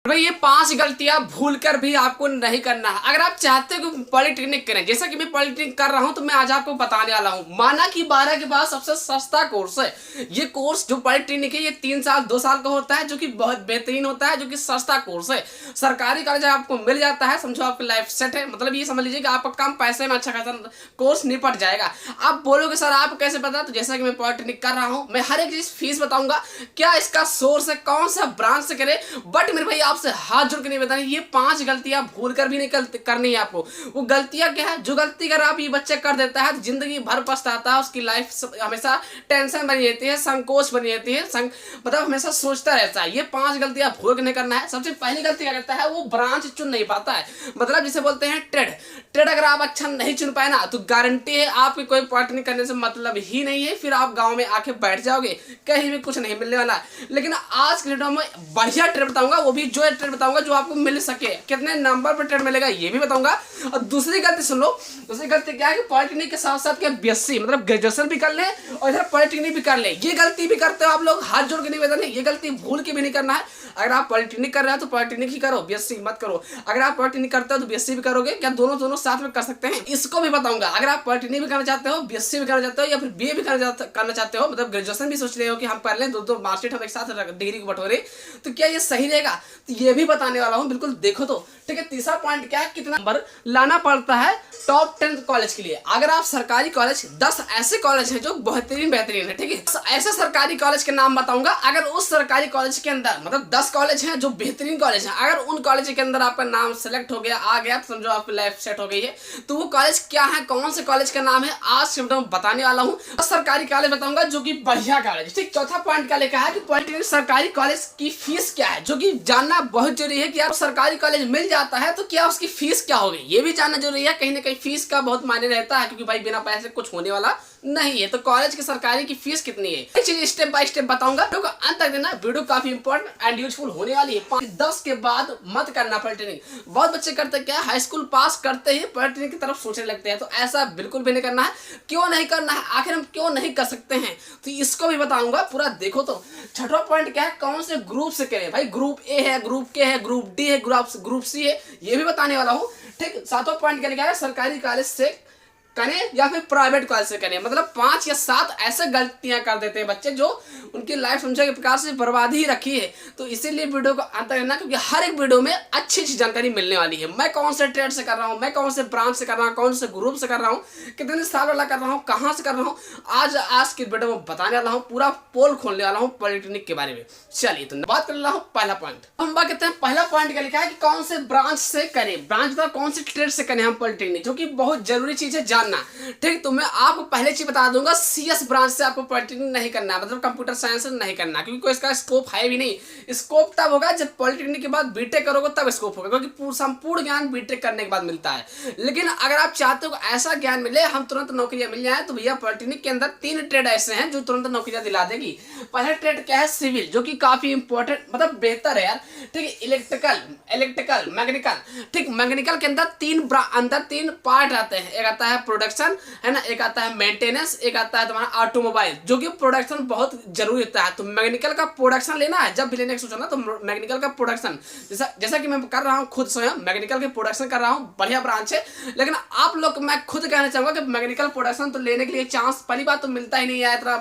भाई ये 5 गलतियां भूलकर भी आपको नहीं करना है। अगर आप चाहते हो कि पॉलिटेक्निक करें, जैसा कि मैं पॉलिटेक्निक कर रहा हूं, तो मैं आज आपको बताने वाला हूं। माना कि 12 के बाद सबसे सस्ता कोर्स है ये कोर्स जो पॉलिटेक्निक है। ये 3 साल 2 साल का होता है, जो कि बहुत बेहतरीन होता है, जो कि सस्ता कोर्स है। सरकारी कॉलेज आपको मिल जाता है, समझो आपकी लाइफ सेट है। मतलब ये समझ लीजिए कि आपका कम पैसे में अच्छा खासा कोर्स निपट जाएगा। आप बोलोगे सर आपको कैसे पता, तो जैसा कि मैं पॉलिटेक्निक कर रहा हूं, मैं हर एक चीज फीस बताऊंगा, क्या इसका सोर्स है, कौन सा ब्रांच से करे। बट मेरे भाई आपसे हाथ जोड़ के नहीं बतानी, ये 5 गलतियां भूल कर भी नहीं करनी है आपको। वो गलतियां क्या है, जो गलती अगर आप ये बच्चा कर देता है तो जिंदगी भर पछताता है। उसकी लाइफ हमेशा टेंशन बनी रहती है, संकोच बनी रहती है, मतलब हमेशा सोचता रहता है। ये 5 गलतियां भूल के नहीं करना है। सबसे पहली गलती क्या करता है, वो ब्रांच चुन नहीं पाता है। मतलब जिसे बोलते हैं ट्रेड। ट्रेड अगर आप अच्छा नहीं चुन पाए ना, तो गारंटी है आपकी कोई पॉलिटेक्निक करने से मतलब ही नहीं है। फिर आप गांव में आके बैठ जाओगे, कहीं भी कुछ नहीं मिलने वाला। लेकिन आज के वीडियो में बढ़िया ट्रेड बताऊंगा, वो भी जो ट्रेड बताऊंगा जो आपको मिल सके। कितने नंबर पर ट्रेड मिलेगा ये भी बताऊंगा। और दूसरी गलती सुन लो, दूसरी गलती क्या है कि पॉलिटेक्निक के साथ साथ क्या बीएससी मतलब ग्रेजुएशन भी कर ले और इधर पॉलिटेक्निक भी कर ले। ये गलती भी करते हो आप लोग, हाथ जोड़ के नहीं बताने, ये गलती भूल के भी नहीं करना है। अगर आप पॉलिटेक्निक कर रहे हो तो पॉलिटेक्निक ही करो, बीएससी मत करो। अगर आप पॉलिटेक्निक करते हो तो बीएससी भी करोगे, क्या दोनों साथ में कर सकते हैं, इसको भी बताऊंगा। अगर आप पॉलिटेक्निक भी करना चाहते हो, बीएससी भी करना चाहते हो, या फिर बीए भी करना चाहते हो, मतलब ग्रेजुएशन भी सोच रहे हो कि हम कर लें, दो मार्कशीट हम एक साथ डिग्री को बटोरे, तो क्या ये सही रहेगा, तो ये भी बताने वाला हूं। बिल्कुल देखो तो ठीक है। तीसरा पॉइंट क्या है, कितना नंबर लाना पड़ता है टॉप 10 कॉलेज के लिए। अगर आप सरकारी कॉलेज, 10 ऐसे कॉलेज हैं जो बेहतरीन है, ठीक है। ऐसे सरकारी कॉलेज के नाम बताऊंगा। अगर उस सरकारी कॉलेज के अंदर मतलब 10 कॉलेज हैं जो बेहतरीन कॉलेज हैं, अगर उन कॉलेज के अंदर आपका नाम सेलेक्ट हो गया, आ गया, तो समझो आपकी लाइफ सेट हो गई है। तो वो कॉलेज क्या है, कौन से कॉलेज का नाम है, आज के वीडियो में बताने वाला हूँ। सरकारी कॉलेज बताऊंगा जो कि बढ़िया कॉलेज, ठीक। चौथा पॉइंट क्या लिखा है कि पॉलिटेक्निक सरकारी कॉलेज की फीस क्या है, जो कि जानना बहुत जरूरी है। कि आप सरकारी कॉलेज मिल जाता है तो क्या उसकी फीस क्या होगी, ये भी जानना जरूरी है। कहीं ना कहीं फीस का बहुत मायने रहता है, क्योंकि भाई बिना पैसे कुछ होने वाला नहीं है। तो कॉलेज की सरकारी की फीस कितनी है, एक चीज स्टेप बाय स्टेप बताऊंगा। वीडियो को अंत तक देना, वीडियो काफी इंपॉर्टेंट एंड यूजफुल होने वाली है। 10 के बाद मत करना पॉलिटेक्निक। बहुत बच्चे करते क्या, हाई स्कूल पास करते ही पॉलिटेक्निक की तरफ सोचने लगते हैं, तो ऐसा बिल्कुल भी नहीं करना है। क्यों नहीं करना है, आखिर हम क्यों नहीं कर सकते हैं, तो इसको भी बताऊंगा पूरा देखो। तो छठवां पॉइंट क्या है, कौन से ग्रुप से करें, भाई ग्रुप ए है, ग्रुप के है, ग्रुप डी है, ग्रुप सी है, ये भी बताने वाला हूँ, ठीक। सातवां पॉइंट क्या है, सरकारी कॉलेज से करें या फिर प्राइवेट कॉलेज से करें। मतलब 5 या 7 ऐसे गलतियां कर देते हैं बच्चे जो उनकी लाइफ समझे के प्रकार से बर्बाद ही रखी है। तो इसीलिए वीडियो को अंत तक रहना, क्योंकि हर एक वीडियो में अच्छी जानकारी मिलने वाली है। मैं कौन से ट्रेड से कर रहा हूँ, मैं कौन से ब्रांच से कर रहा हूँ, कौन से ग्रुप से कर रहा हूँ, कितने साल वाला कर रहा हूँ, कहाँ से कर रहा हूँ, आज की वीडियो में बताने वाला हूँ। पूरा पोल खोलने वाला हूँ पॉलिटेक्निक के बारे में। चलिए तो बात कर रहा हूँ पहला पॉइंट। हम बात करते हैं, पहला पॉइंट क्या लिखा है कि कौन से ब्रांच से करें, ब्रांच मतलब कौन से ट्रेड से करें हम पॉलिटेक्निक, जो कि बहुत जरूरी चीज है जानना, ठीक। तो मैं आपको पहले चीज बता दूंगा, सीएस ब्रांच से आपको पॉलिटेक्निक नहीं करना है, मतलब कंप्यूटर साइंस से नहीं करना, क्योंकि कोई इसका स्कोप है भी नहीं। स्कोप तब होगा जब पॉलिटेक्निक के बाद बीटेक करोगे, तब स्कोप होगा, क्योंकि संपूर्ण ज्ञान बीटेक करने के बाद मिलता है। लेकिन अगर आप चाहते हो ऐसा ज्ञान मिले, हम तुरंत नौकरियां मिल जाए, तो भैया पॉलिटेक्निक के अंदर 3 ट्रेड ऐसे हैं जो तुरंत नौकरियां दिला देगी। पहला ट्रेड क्या है, सिविल, जो कि काफी इंपॉर्टेंट मतलब बेहतर है यार, ठीक है। इलेक्ट्रिकल मैकेनिकल, ठीक। मैकेनिकल के अंदर 3 पार्ट आते हैं। एक आता है प्रोडक्शन, है ना, एक आता है मेंटेनेंस, एक आता है तुम्हारा ऑटोमोबाइल, जो कि प्रोडक्शन बहुत जरूरी होता है। तो मैकेनिकल का प्रोडक्शन लेना है, जब भी लेने की सोचना तो मैकेनिकल का प्रोडक्शन, जैसा कि मैं कर रहा हूँ खुद स्वयं मैकेनिकल के प्रोडक्शन कर रहा हूँ, बढ़िया ब्रांच है। लेकिन आप लोग, मैं खुद कहना चाहूंगा कि मैकेनिकल प्रोडक्शन तो लेने के लिए चांस पहली बात तो मिलता ही नहीं है, इतना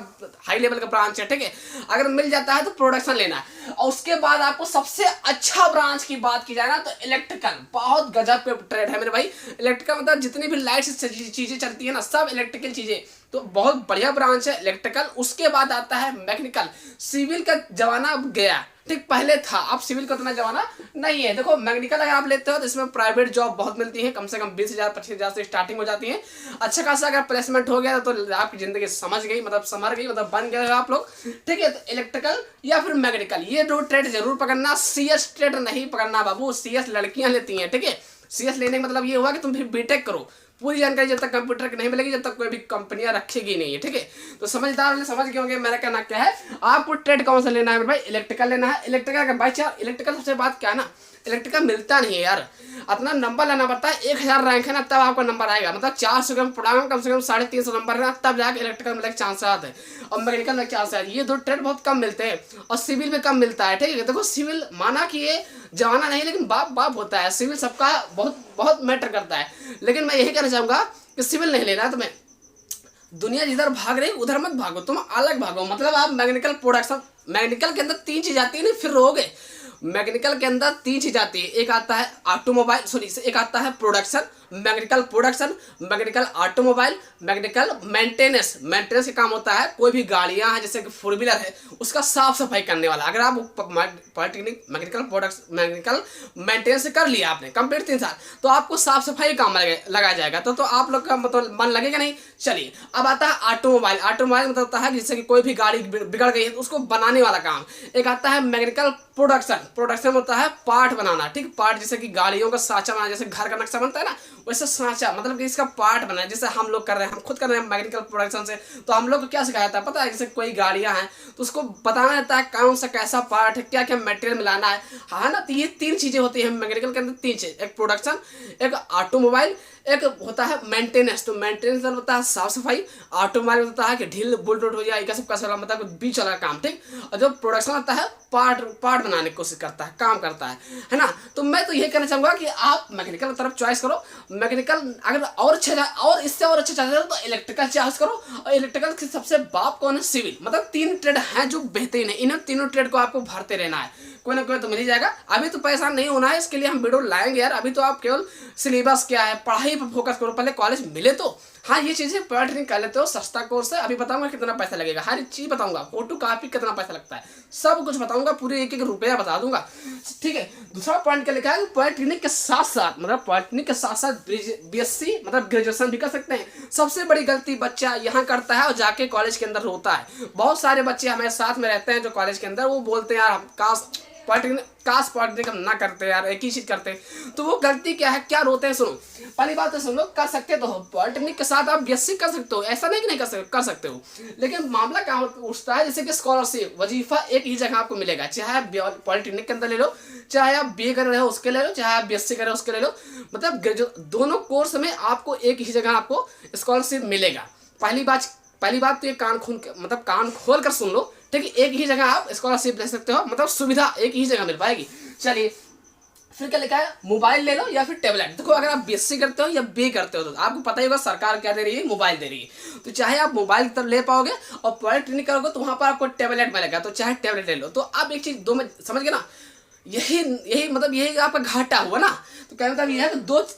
हाई लेवल का ब्रांच है, ठीक है। अगर मिल जाता है तो प्रोडक्शन लेना है। और उसके बाद आपको सबसे अच्छा ब्रांच की बात की जाए ना, तो इलेक्ट्रिकल बहुत गजब पे ट्रेड है मेरे भाई। इलेक्ट्रिकल मतलब जितनी भी लाइट से चीजें चलती है ना, सब इलेक्ट्रिकल चीजें, तो बहुत बढ़िया ब्रांच है इलेक्ट्रिकल। उसके बाद आता है मैकेनिकल। सिविल का जमाना अब गया, ठीक, पहले था, अब सिविल का उतना जमाना नहीं है। देखो मैकेनिकल अगर आप लेते हो तो इसमें प्राइवेट जॉब बहुत मिलती है, कम से कम 20,000 25,000 से स्टार्टिंग हो जाती है। अच्छा खासा अगर प्लेसमेंट हो गया तो आपकी जिंदगी समझ गई, मतलब समर गई, मतलब बन गए आप लोग, ठीक है। तो इलेक्ट्रिकल या फिर मैकेनिकल, ये 2 ट्रेड जरूर पकड़ना। सीएस ट्रेड नहीं पकड़ना बाबू, सीएस लड़कियां लेती हैं, ठीक है। सीएस लेने का मतलब ये हुआ कि तुम फिर बीटेक करो। पूरी जानकारी जब तक कंप्यूटर की नहीं मिलेगी, जब तक कोई भी कंपनियां रखेगी नहीं है, ठीक है। तो समझदार वाले समझ गए होंगे मेरा कहना क्या है। आपको ट्रेड कौन सा लेना है भाई, इलेक्ट्रिकल लेना है। इलेक्ट्रिकल का भाई चार इलेक्ट्रिकल सबसे बात क्या है ना, इलेक्ट्रिकल मिलता नहीं है यार। अपना नंबर लाना पड़ता है, 1000 रैंक है ना तब आपका नंबर आएगा, मतलब 400 ग्राम पढ़ाऊंगा कम से कम 350 नंबर है ना तब जाके इलेक्ट्रिकल मिलने के चांस आते हैं और मैकेनिकल में चांस है। ये दो ट्रेड बहुत कम मिलते हैं और सिविल में कम मिलता है। ठीक है, देखो सिविल माना कि ये जमाना नहीं लेकिन बाप बाप होता है, सिविल सबका बहुत बहुत मैटर करता है। लेकिन मैं यही कहना चाहूँगा कि सिविल नहीं लेना तुम्हें, दुनिया जिधर भाग रही उधर मत भागो, तुम अलग भागो। मतलब आप मैकेनिकल प्रोडक्शन, मैकेनिकल के अंदर 3 चीज आती है ना फिर रहोगे। मैकेनिकल के अंदर 3 चीज आती है, एक आता है ऑटोमोबाइल, सॉरी एक आता है production, mechanical production, mechanical automobile, mechanical maintenance. Maintenance का काम होता है कोई भी गाड़ियां हैं जैसे कि 4 व्हीलर है उसका साफ सफाई करने वाला। अगर आप polytechnic mechanical products mechanical maintenance कर लिया आपने कंप्लीट 3 साल तो आपको साफ सफाई काम लगाया जाएगा, तो आप लोग का मतलब मन लगेगा नहीं। चलिए अब आता है ऑटोमोबाइल। ऑटोमोबाइल मतलब होता है जैसे कि कोई भी गाड़ी बिगड़ गई है तो उसको बनाने वाला काम। एक आता है मैकेनिकल प्रोडक्शन, प्रोडक्शन होता है पार्ट बनाना। ठीक, पार्ट जैसे कि गाड़ियों का सांचा बनाना, जैसे घर का नक्शा बनता है ना वैसे सांचा, मतलब कि इसका पार्ट बना है। जैसे हम लोग कर रहे हैं, हम खुद कर रहे हैं मैकेनिकल प्रोडक्शन से, तो हम लोग को क्या सिखाया जाता है पता है, जैसे कोई गाड़ियां हैं तो उसको बताना रहता है कौन सा कैसा पार्ट है, क्या क्या मटेरियल मिलाना है, हाँ ना। तो ये 3 चीजें होती है मैकेनिकल के अंदर, 3 चीज, एक प्रोडक्शन, एक ऑटोमोबाइल, एक होता है मेंटेनेंस। तो मेंटेनेंस होता है साफ सफाई, ऑटोमोबाइल होता है कि ढील बुल टूट हो जाए ये सब का मतलब बीच वाला काम। ठीक, और जो प्रोडक्शन होता है पार्ट बनाने की कोशिश करता है, काम करता है ना। तो मैं तो ये कहना चाहूंगा कि आप मैकेनिकल तरफ चॉइस करो। मैकेनिकल अगर और अच्छा और इससे और अच्छा चाहते हो तो इलेक्ट्रिकल चॉइस करो। और इलेक्ट्रिकल के सबसे बाप कौन है, सिविल। मतलब 3 ट्रेड हैं जो बेहतरीन है, इन तीनों ट्रेड को आपको भरते रहना है, कोई ना कोई तो मिल ही जाएगा। अभी तो परेशान नहीं होना है, इसके लिए हम वीडियो लाएंगे यार। अभी तो आप केवल सिलेबस क्या है पढ़ाई पर फोकस करो, पहले कॉलेज मिले तो हाँ ये चीजें पॉलिटेक्निक कर लेते हो, सस्ता कोर्स है। अभी बताऊंगा कितना पैसा लगेगा, हर चीज बताऊंगा, फोटो कॉपी कितना पैसा लगता है सब कुछ बताऊंगा, पूरे एक रुपया बता दूंगा। ठीक है, दूसरा पॉइंट क्या लिखा है, पॉलिटेक्निक के साथ साथ मतलब पॉलिटेक्निक के साथ साथ BSc मतलब ग्रेजुएशन भी कर सकते हैं। सबसे बड़ी गलती बच्चा यहाँ करता है और जाके कॉलेज के अंदर होता है। बहुत सारे बच्चे हमारे साथ में रहते हैं जो कॉलेज के अंदर, वो बोलते हैं यार हम पॉलिटेक्निक हम ना करते यार, एक ही चीज करते हैं। तो वो गलती क्या है, क्या रोते हैं, सुनो। पहली बात तो सुन लो, कर सकते तो हो पॉलिटेक्निक के साथ आप BSc कर सकते हो, ऐसा नहीं कि नहीं कर सकते हो। लेकिन मामला क्या उठता है, जैसे कि स्कॉलरशिप वजीफा एक ही जगह आपको मिलेगा, चाहे आप पॉलिटेक्निक के अंदर ले लो, चाहे आप BA कर रहे हो उसके ले लो, चाहे आप BSc कर रहे हो उसके ले लो। मतलब दोनों कोर्स में आपको एक ही जगह आपको स्कॉलरशिप मिलेगा। पहली बात तो ये कान खोल कर सुन लो। ठीक है, एक ही जगह आप स्कॉलरशिप ले सकते हो, मतलब सुविधा एक ही जगह मिल पाएगी। चलिए फिर क्या लिखा है, मोबाइल ले लो या फिर टेबलेट। देखो अगर आप BSc करते हो या BA करते हो तो आपको पता ही होगा सरकार क्या दे रही है, मोबाइल दे रही है। तो चाहे आप मोबाइल की तरफ ले पाओगे और पॉलिटेक्निक करोगे तो वहां पर आपको टेबलेट मिलेगा, तो चाहे टेबलेट ले लो। तो आप एक चीज 2 में समझ गए ना, यही मतलब यही आपका घाटा हुआ ना। तो कहने मतलब ये है कि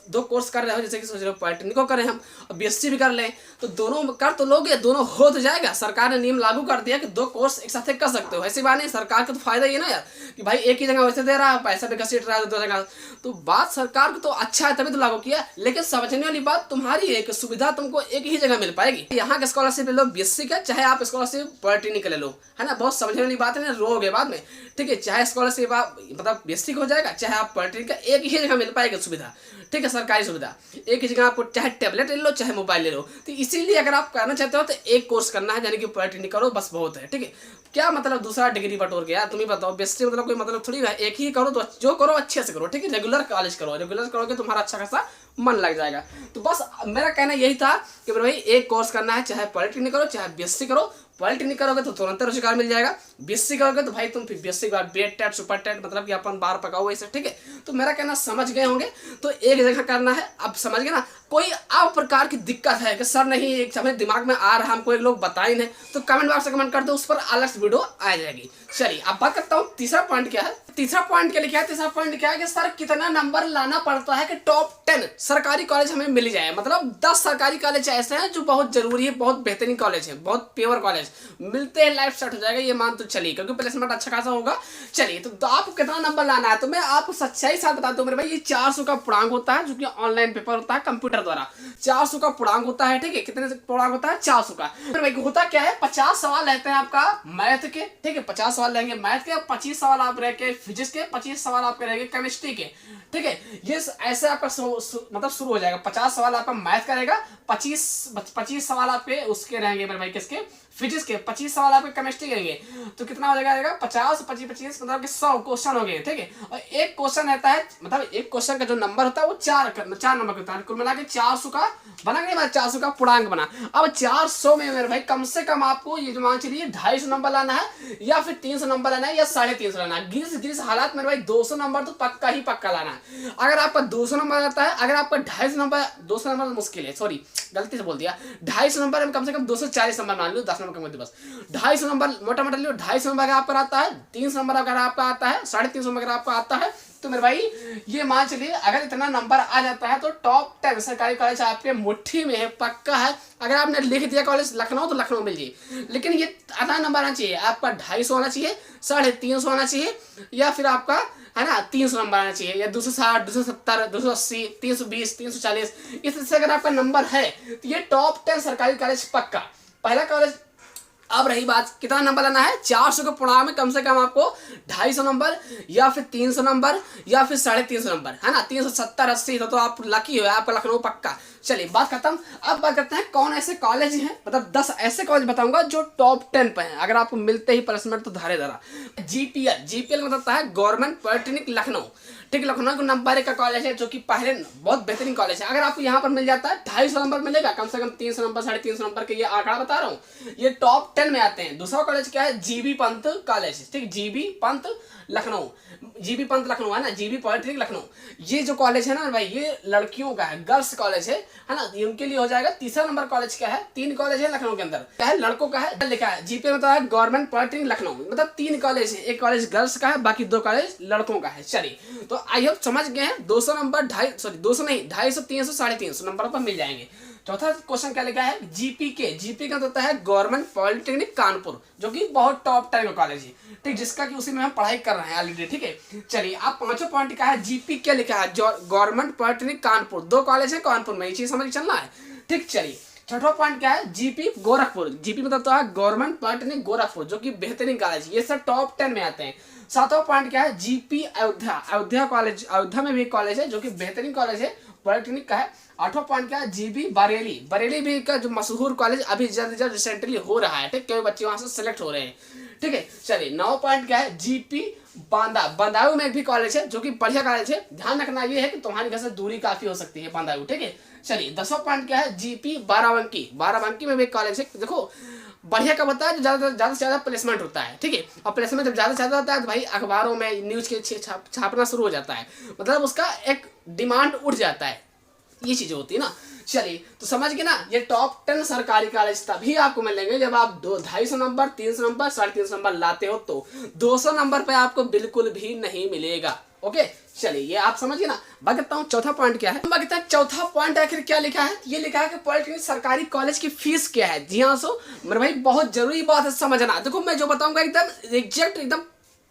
दो कोर्स कर रहे हो, जैसे कि सोच रहे हो पॉलिटेक्निक को करें हम और BSc भी कर लें, तो दोनों कर तो लोगे, दोनों हो तो जाएगा। सरकार ने नियम लागू कर दिया कि 2 कोर्स एक साथ कर सकते हो। ऐसी बात नहीं, सरकार का तो फायदा ये ना यार कि भाई एक ही जगह वैसे दे रहा है, पैसा भी घसीट रहा है 2 जगह। तो बात सरकार को तो अच्छा है तभी तो लागू किया, लेकिन समझने वाली बात तुम्हारी है कि सुविधा तुमको एक ही जगह मिल पाएगी। यहाँ का स्कॉलरशिप ले लो BSc का, चाहे आप स्कॉलरशिप पॉलिटेक्निक ले लो, है ना। बहुत समझने वाली बात है ना, रोगे बाद में। ठीक है, चाहे स्कॉलरशिप आप मतलब BSc हो जाएगा, चाहे आप पॉलिटेक्निक का एक ही जगह मिल पाएगी सुविधा। ठीक है, सरकारी सुविधा एक ही जगह आपको, चाहे टैबलेट ले लो चाहे मोबाइल ले लो। तो इसीलिए अगर आप करना चाहते हो तो एक कोर्स करना है, यानी कि पॉलिटेक्निक करो बस बहुत है। ठीक है, क्या मतलब दूसरा डिग्री बटोर के यार, तुम ही बताओ। BSc मतलब कोई मतलब थोड़ी है, एक ही करो तो जो करो अच्छे से करो। ठीक है, रेगुलर कॉलेज करो, रेगुलर करोगे तुम्हारा अच्छा खासा मन लग जाएगा। तो बस मेरा कहना यही था कि भाई एक कोर्स करना है, चाहे पॉलिटेक्निक करो चाहे BSc करो। पॉलिटेक्निक करोगे तो तुरंत रोजगार मिल जाएगा, BSc करोगे तो भाई तुम फिर BSc के बाद BEd टेट सुपर टेट मतलब कि अपन बाहर पकाओ ऐसे। ठीक है, तो मेरा कहना समझ गए होंगे। तो एक जगह करना है, अब समझ गए ना। कोई आप प्रकार की दिक्कत है कि सर नहीं एक समय दिमाग में आ रहा, हमको एक लोग बताए नहीं, तो कमेंट बॉक्स में कमेंट कर दो, उस पर अलग से वीडियो आ जाएगी। चलिए अब बात करता हूँ तीसरा पॉइंट क्या है। तीसरा पॉइंट क्या लिखा है, तीसरा पॉइंट क्या है कि सर कितना नंबर लाना पड़ता है कि टॉप 10 सरकारी कॉलेज हमें मिल जाए। मतलब 10 सरकारी कॉलेज ऐसे हैं जो बहुत जरूरी है, बहुत बेहतरीन कॉलेज है, बहुत प्योर कॉलेज मिलते हैं, लाइफ सेट हो जाएगा, ये मान तो चलिए, क्योंकि प्लेसमेंट अच्छा खासा होगा। चलिए तो आपको कितना नंबर लाना है, तो मैं आपको सच्चाई साथ बता दूं मेरे भाई, ये 400 का पूर्णांक होता है, जो कि ऑनलाइन पेपर होता है कंप्यूटर द्वारा। 400 का पूर्णांक होता है। ठीक है, कितने पूर्णांक होता है, 400 का। फिर भाई होता क्या है, 50 सवाल रहते हैं आपका मैथ के। ठीक है, 50 सवाल रहेंगे मैथ के, 25 सवाल आप रहेंगे फिजिक्स के, 25 सवाल आपके रहेंगे केमिस्ट्री के। ठीक है, ये ऐसे आपका मतलब शुरू हो जाएगा। 50 सवाल आपका मैथ का रहेगा, 25 सवाल आपके उसके रहेंगे मेरे भाई किसके, फिजिक्स के 25 सवाल आपके केमिस्ट्री करेंगे तो कितना हो जाएगा 50 25 25 मतलब कि 100 क्वेश्चन हो गए, ठीक है। और एक क्वेश्चन रहता है, मतलब एक क्वेश्चन का जो नंबर होता है वो 4 नंबर का होता है, कुल मिला के 400 का बना, नहीं 400 का पूर्णांक बना। अब 400 में मेरे भाई कम से कम आपको ये जो मान चलिए 250 नंबर लाना है या फिर 300 नंबर लाना है या 350 लाना है। गिर हालात मेरे भाई 200 नंबर तो पक्का ही पक्का लाना है। अगर आपका 200 नंबर आता है, अगर आपका 250 नंबर, 200 नंबर मुश्किल है, सॉरी गलती से बोल दिया, 250 नंबर में कम से कम 240 नंबर मान लो, 10 नंबर कम होते बस 250 नंबर मोटा मोटा लियो। 250 नंबर अगर आपका आता है, 300 नंबर अगर आपका आता है, 350 नंबर अगर आपका आता है तो मेरे भाई ये मान चलिए अगर इतना नंबर आ जाता है तो टॉप 10 सरकारी कॉलेज आपके मुट्ठी में है, पक्का है। अगर आपने लिख दिया कॉलेज लखनऊ तो लखनऊ मिल जाए, लेकिन ये आधा नंबर आना चाहिए आपका, 250 होना चाहिए, 350 होना चाहिए, या फिर आपका है ना 300 नंबर आना चाहिए, या 260 270 280 320 340, इस तरह से अगर आपका नंबर है तो ये टॉप 10 सरकारी कॉलेज पक्का पहला कॉलेज। अब रही बात कितना नंबर लाना है, 400 के पूर्णांक में कम से कम आपको 250 नंबर या फिर 300 नंबर या फिर 350 नंबर, है ना 370 80 तो आप लकी हो, आपका लखनऊ पक्का। चलिए बात खत्म। अब बात करते हैं कौन ऐसे कॉलेज हैं, मतलब 10 ऐसे कॉलेज बताऊंगा जो टॉप 10 पे हैं, अगर आपको मिलते ही प्लेसमेंट तो धरे धरा। जीपीएल मतलब है गवर्नमेंट पॉलिटेक्निक लखनऊ, ठीक, लखनऊ को नंबर 1 का कॉलेज है जो कि पहले बहुत बेहतरीन कॉलेज है। अगर आपको यहाँ पर मिल जाता है 250 नंबर मिलेगा, कम से कम 300 नंबर 350 नंबर के, ये आंकड़ा बता रहा हूँ, ये टॉप 10 में आते हैं। दूसरा कॉलेज क्या है, जीबी पंत कॉलेज, ठीक, जीबी पंत लखनऊ, जीबी पंत लखनऊ है ना, जीबी पॉलिटेक्निक लखनऊ। ये जो कॉलेज है ना भाई ये लड़कियों का है, गर्ल्स कॉलेज है ना, उनके लिए हो जाएगा। तीसरा नंबर कॉलेज क्या है, 3 कॉलेज है लखनऊ के अंदर, क्या है लड़कों का है, लिखा है जीपी मतलब है गवर्नमेंट पॉलिटेक्निक लखनऊ, मतलब 3 कॉलेज है, एक कॉलेज गर्ल्स का है, बाकी 2 कॉलेज लड़कों का है। चलिए तो आई होप समझ गए हैं, 200 नंबर 250 नहीं 250 300 350 नंबर पर मिल जाएंगे। चौथा क्वेश्चन क्या लिखा है, जीपी का होता है गवर्नमेंट पॉलिटेक्निक कानपुर, जो कि बहुत टॉप टाइम का कॉलेज है, ठीक, जिसका कि उसी में हम पढ़ाई कर रहे हैं ऑलरेडी, ठीक है। चलिए आप 5वां पॉइंट क्या है, जीपी क्या लिखा है, गवर्नमेंट पॉलिटेक्निक कानपुर, 2 कॉलेज है कानपुर में, ये चीज समझ चलना है, ठीक। चलिए 6वां पॉइंट क्या है, जीपी गोरखपुर, जीपी मतलब तो है गवर्नमेंट पॉलिटेक्निक गोरखपुर, जो कि बेहतरीन कॉलेज, ये सब टॉप 10 में आते हैं। 7वां पॉइंट क्या है, जीपी अयोध्या कॉलेज, अयोध्या में भी एक कॉलेज है जो कि बेहतरीन कॉलेज है, पॉलिटेक्निक का है। 8वां पॉइंट क्या है, जीबी बरेली भी का जो मशहूर कॉलेज अभी जल्द रिसेंटली हो रहा है, ठीक, कई बच्चे वहां से सिलेक्ट हो रहे हैं, ठीक है। चलिए 9वां पॉइंट क्या है, जीपी बंदायूं में एक भी कॉलेज है जो कि बढ़िया कॉलेज है, ध्यान रखना ये है कि तुम्हारी घर से दूरी काफी हो सकती है बंदायूं, ठीक है। चलिए 10वां पॉइंट क्या है, जीपी बाराबंकी में भी एक कॉलेज है, देखो बढ़िया का बताया जो ज्यादा से ज्यादा प्लेसमेंट होता है, ठीक है। और प्लेसमेंट जब ज्यादा से ज्यादा होता है तो भाई अखबारों में न्यूज के छापना शुरू हो जाता है, मतलब उसका एक डिमांड उठ जाता है, ये चीजें होती है ना। चलिए तो समझ गए ना, ये टॉप 10 सरकारी कॉलेज तभी आपको मिलेंगे जब आप 250 नंबर 300 नंबर 350 नंबर लाते हो, तो 200 नंबर पे आपको बिल्कुल भी नहीं मिलेगा, ओके। चलिए ये आप समझिए ना। बताता हूँ चौथा पॉइंट क्या है, बताते हैं चौथा पॉइंट आखिर क्या लिखा है, ये लिखा है कि पॉलिटेक्निक सरकारी कॉलेज की फीस क्या है। जी हाँ सो मेरे भाई बहुत जरूरी बात है समझना, देखो मैं जो बताऊंगा एकदम एग्जैक्ट एकदम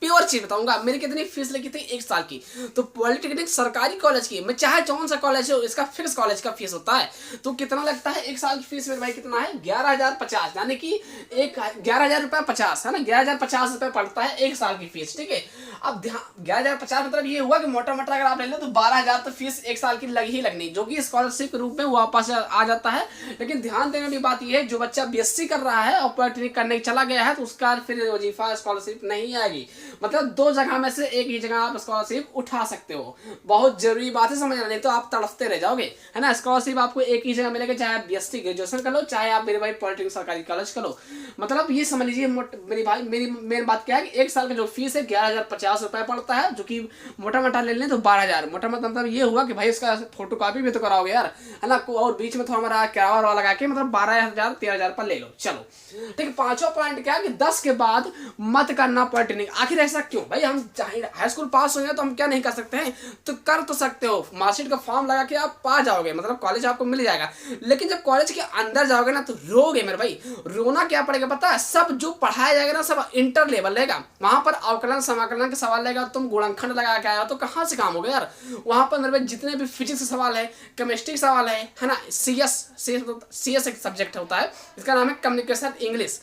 प्योर चीज बताऊंगा। मेरी कितनी फीस लगी थी 1 साल की, तो पॉलिटेक्निक सरकारी कॉलेज की, मैं चाहे कौन सा कॉलेज हो इसका फिक्स कॉलेज का फीस होता है, तो कितना लगता है 1 साल की फीस मेरे भाई कितना है 11,050, यानी कि 11,000 रुपये 50 है ना, 11,050 रुपये पड़ता है 1 साल की फीस, ठीक है। अब ध्यान 11,050 मतलब ये हुआ कि मोटा मोटा अगर आप ले लो तो 12,000 तो फीस 1 साल की लग ही लगनी, जो कि स्कॉलरशिप के रूप में वापस आ जाता है। लेकिन ध्यान देने की बात यह है जो बच्चा बीएससी कर रहा है और पॉलिटेक्निक करने चला गया है तो उसका फिर वजीफा स्कॉलरशिप नहीं आएगी, मतलब 2 जगह में से एक ही जगह आप स्कॉलरशिप उठा सकते हो। बहुत जरूरी बात है समझना, नहीं तो आप तड़पते रह जाओगे, है ना। स्कॉलरशिप आपको एक ही जगह मिलेगा, चाहे आप बीएससी ग्रेजुएशन कर लो, चाहे आप मेरे भाई पॉलिटेक्निक सरकारी कॉलेज कर लो। मतलब ये समझ लीजिए मेरी भाई मेन बात क्या है कि 1 साल का जो फीस है 11,050 रुपये पड़ता है, जो कि मोटा मोटा ले लें तो 12,000, मोटा मोटा मतलब ये हुआ कि भाई इसका फोटो कॉपी भी तो कराओगे यार, है ना, और बीच में थोड़ा हमारा किराया लगा के मतलब 12,000 13,000 पर ले लो। चलो ठीक है। 5वां पॉइंट क्या है कि 10 के बाद मत करना पॉलिटेक्निक। आखिर ऐसा क्यों भाई, हम चाहे हाई स्कूल पास हो गए तो हम क्या नहीं कर सकते हैं, तो कर तो सकते हो, मार्कशीट का फॉर्म लगा के आप पा जाओगे, मतलब कॉलेज आपको मिल जाएगा। लेकिन जब कॉलेज के अंदर जाओगे ना तो रोगे मेरे भाई, रोना क्या पड़ेगा पता है, सब जो पढ़ाया जाएगा ना सब इंटर लेवल रहेगा, वहां पर अवकलन समाकलन के सवाल रहेगा, तुम गुणनखंड लगा के आया तो कहाँ से काम होगा यार। वहां पर मेरे भाई जितने भी फिजिक्स के सवाल है, केमिस्ट्री के सवाल है ना, सीएस एक सब्जेक्ट होता है, इसका नाम है कम्युनिकेशन इंग्लिश,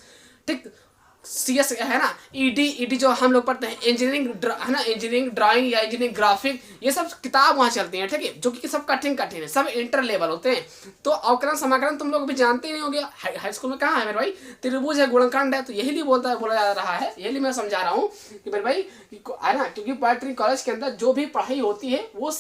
ठीक। CS है ना, ईडी जो हम लोग पढ़ते हैं, इंजीनियरिंग है ना, इंजीनियरिंग ड्राइंग या इंजीनियरिंग ग्राफिक, ये सब किताब वहाँ चलती हैं, ठीक है, जो कि सब कठिन है, सब इंटर लेवल होते हैं। तो अवकलन समाकलन तुम लोग भी जानते ही नहीं होंगे, हाई स्कूल में कहाँ है मेरे भाई, त्रिभुज है, गुणनखंड है, तो यही लिए बोला जा रहा है, यही मैं समझा रहा हूँ कि मेरे भाई है ना, क्योंकि पॉलिटेक्निक कॉलेज के अंदर जो भी पढ़ाई होती है वो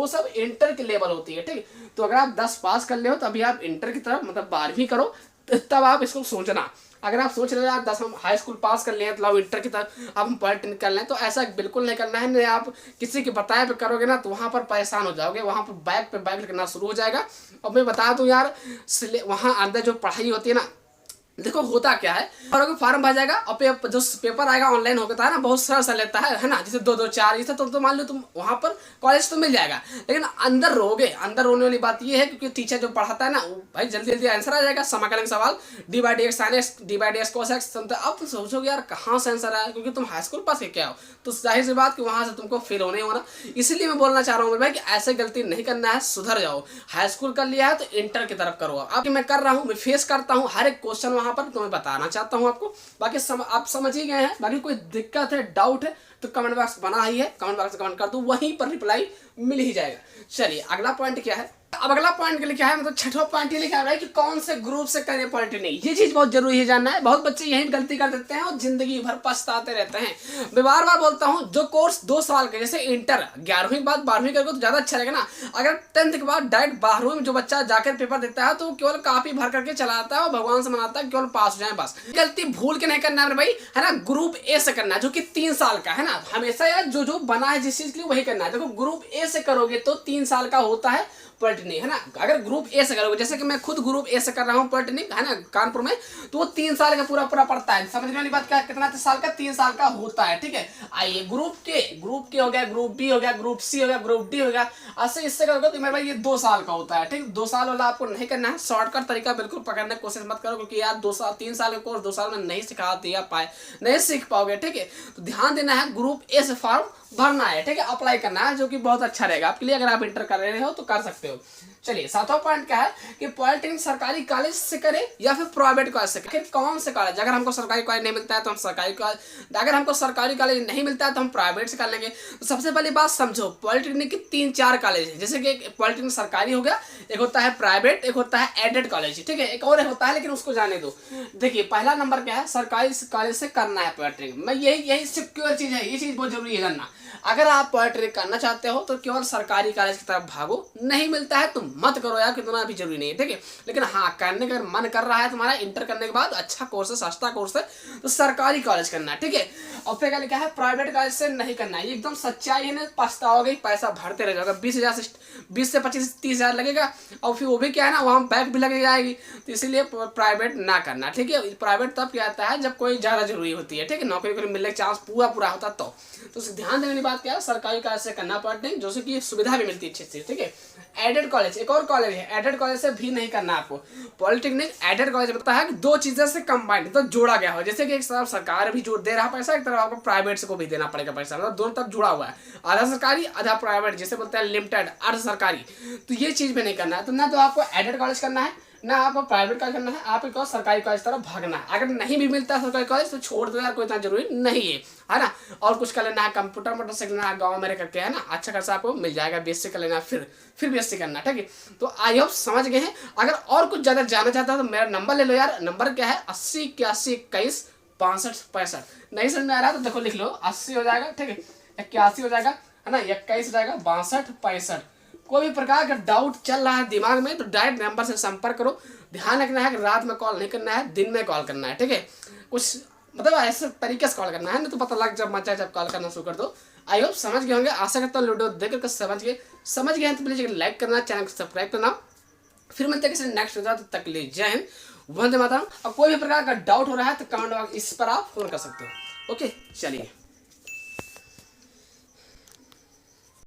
सब इंटर के लेवल होती है, ठीक। तो अगर आप 10 पास कर ले हो तो अभी आप इंटर की तरफ मतलब 12वीं करो, तब आप इसको सोचना। अगर आप सोच रहे हो यार 10 हम हाई स्कूल पास कर लिए तो इंटर की तरफ अब हम पॉलिटेक्निक कर लें, तो ऐसा बिल्कुल नहीं करना है। नहीं आप किसी के बताए पे करोगे ना तो वहाँ पर परेशान हो जाओगे, वहाँ पर बैक पे बैक लगना शुरू हो जाएगा। और मैं बता दूं यार, वहाँ अंदर जो पढ़ाई होती है ना, देखो होता क्या है, और फॉर्म भर जाएगा और जो पेपर आएगा ऑनलाइन होता है ना, बहुत सरल सा लेता है ना, जैसे 2 2 4 इसे तो मान लो तुम वहाँ पर कॉलेज तो मिल जाएगा, लेकिन अंदर रोगे, अंदर रोने वाली बात ये है क्योंकि टीचर जो पढ़ाता है ना भाई जल्दी जल्दी आंसर आ जाएगा, समाकलन सवाल d/dx sin x d/dx cos x। अब तुम सोचोगे यार कहाँ से आंसर आया, क्योंकि तुम हाई स्कूल पास के क्या हो, तो जाहिर सी बात कि वहाँ से तुमको फेल होने होना। इसलिए मैं बोलना चाह रहा हूँ भाई कि ऐसे गलती नहीं करना है, सुधर जाओ। हाई स्कूल कर लिया है तो इंटर की तरफ करो। अब मैं कर रहा हूँ, मैं फेस करता हूँ हर एक क्वेश्चन वहाँ पर, तुम्हें बताना चाहता हूं आपको। बाकी आप समझ ही गए हैं। बाकी कोई दिक्कत है, डाउट है तो कमेंट बॉक्स बना ही है, कमेंट बॉक्स में कमेंट कर दो, वहीं पर रिप्लाई मिल ही जाएगा। चलिए अगला पॉइंट क्या है, अब अगला पॉइंट के लिए क्या है, मतलब छठवां पॉइंट ये लिखा है कि कौन से ग्रुप से करें पॉलिटेक्निक। ये चीज बहुत जरूरी है जानना है। बहुत बच्चे यही गलती कर देते हैं और जिंदगी भर पछताते रहते हैं। मैं बार बार बोलता हूँ, जो कोर्स 2 साल के, जैसे इंटर 11वीं के बाद 12वीं करोगे तो ज्यादा अच्छा रहेगा ना। अगर 10th के बाद डायरेक्ट 12वीं में जो बच्चा जाकर पेपर देता है तो केवल कॉपी भर करके चलाता है और भगवान से मनाता है केवल पास हो जाए बस। गलती भूल के नहीं करना है भाई, है ना। ग्रुप ए से करना है जो कि 3 साल का है ना। हमेशा यार जो बना है जिस चीज के लिए वही करना है। देखो ग्रुप ए से करोगे तो 3 साल का होता है पॉलिटेक्निक, है ना। अगर ग्रुप ए से करोगे, जैसे कि मैं खुद ग्रुप ए से कर रहा हूँ पॉलिटेक्निक, है ना, कानपुर में, तो वो 3 साल का पूरा पड़ता है। समझने वाली बात क्या है, कितना साल का, 3 साल का होता है, ठीक है। आइए ग्रुप के हो गया, ग्रुप बी हो गया, ग्रुप सी हो गया, ग्रुप डी हो गया, ऐसे इससे करोगे तो मेरे भाई ये 2 साल का होता है, ठीक। 2 साल वाला आपको नहीं करना है। शॉर्टकट तरीका बिल्कुल पकड़ने की कोशिश मत करो, क्योंकि यार 3 साल का कोर्स 2 साल में नहीं सिखा दिया पाए, नहीं सीख पाओगे, ठीक है। तो ध्यान देना है, ग्रुप ए से फॉर्म भरना है, ठीक है, अप्लाई करना है, जो कि बहुत अच्छा रहेगा आपके लिए। अगर आप इंटर कर रहे हो तो कर सकते हो। चलिए 7वां पॉइंट क्या है कि पॉलिटेक्निक सरकारी कॉलेज से करें या फिर प्राइवेट कॉलेज से करें। कौन से कॉलेज, अगर हमको सरकारी कॉलेज नहीं मिलता है तो हम सरकारी कॉलेज, अगर हमको सरकारी कॉलेज नहीं मिलता है तो हम प्राइवेट से कर लेंगे। तो सबसे पहली बात समझो, पॉलिटेक्निक के 3-4 कॉलेज हैं। जैसे कि पॉलिटेक्निक सरकारी हो गया, एक होता है प्राइवेट, एक होता है एडेड कॉलेज, ठीक है, एक और होता है लेकिन उसको जाने दो। देखिए पहला नंबर क्या है, सरकारी कॉलेज से करना है पॉलिटेक्निक। मैं यही सिक्योर चीज है, ये चीज बहुत जरूरी है जानना। अगर आप पॉलिटेक्निक करना चाहते हो तो केवल सरकारी कॉलेज की तरफ भागो, नहीं मिलता है तो मत करो यार, कितना भी जरूरी नहीं है, ठीक है। लेकिन हाँ, करने का मन कर रहा है तुम्हारा इंटर करने के बाद, अच्छा कोर्स है, सस्ता कोर्स है, तो सरकारी कॉलेज करना है, ठीक है। और फिर क्या है, प्राइवेट कॉलेज से नहीं करना है। ये एकदम सच्चाई है, पछताओगे, पैसा भरते रह जाओगे, 20 से 25 30 हज़ार लगेगा, और फिर वो भी क्या है ना, वहाँ बैक भी लग जाएगी। तो इसीलिए प्राइवेट ना करना, ठीक है। प्राइवेट तब क्या आता है जब कोई ज़्यादा जरूरी होती है, ठीक है, नौकरी मिलने का चांस पूरा होता तो ध्यान देने की बात क्या है, सरकारी कॉलेज से करना पड़ता है, जो कि सुविधा भी मिलती है अच्छे से, ठीक है। एडेड कॉलेज, एक और कॉलेज है, एडेड कॉलेज से भी नहीं करना आपको पॉलिटेक्निक। एडेड कॉलेज बताता है कि 2 चीजें से कंबाइंड, तो जोड़ा गया हो, जैसे कि एक तरफ सरकार भी जोड़ दे रहा पैसा, एक तरफ आपको प्राइवेट से को भी देना पड़ेगा पैसा, मतलब दोनों तरफ जुड़ा हुआ है, आधा सरकारी आधा प्राइवेट, जिसे बोलते हैं लिमिटेड अर्ध सरकारी। तो ये चीज भी नहीं करना है। तो ना तो आपको एडेड कॉलेज करना है, ना आपको प्राइवेट कॉलेज करना है, आपको सरकारी कॉलेज तरफ भागना है। अगर नहीं भी मिलता है सरकारी कॉलेज तो छोड़ दो यार, कोई इतना जरूरी नहीं है ना। और कुछ कर लेना है, कंप्यूटर मोटर सीख लेना है गाँव में रह करके, है ना, अच्छा खासा आपको मिल जाएगा। BSc कर लेना, फिर BSc करना, ठीक है। तो आई होप समझ गए हैं। अगर और कुछ ज़्यादा जानना चाहता हो तो मेरा नंबर ले लो यार। नंबर क्या है, 80 81 21 65 65। नहीं समझ में आ रहा तो देखो लिख लो, 80 हो जाएगा, ठीक है, 81 हो जाएगा, है ना, 21 हो जाएगा, 62 65। कोई भी प्रकार का डाउट चल रहा है दिमाग में तो डायरेक्ट नंबर से संपर्क करो। ध्यान रखना है कि रात में कॉल नहीं करना है, दिन में कॉल करना है, ठीक है। कुछ मतलब ऐसे तरीके से कॉल करना है, नहीं तो पता लग जब मचा जब कॉल करना शुरू कर दो। आई होप समझ गए होंगे, आशा करता हूँ वीडियो देख कर समझ गए हैं तो प्लीज लाइक करना, चैनल को सब्सक्राइब करना। फिर मिलते हैं किसी नेक्स्ट वीडियो, तब तक के लिए जय हिंद, वंदे मातरम। और कोई भी प्रकार का डाउट हो रहा है तो कमेंट बॉक्स इस पर आप फोन कर सकते हो। ओके चलिए।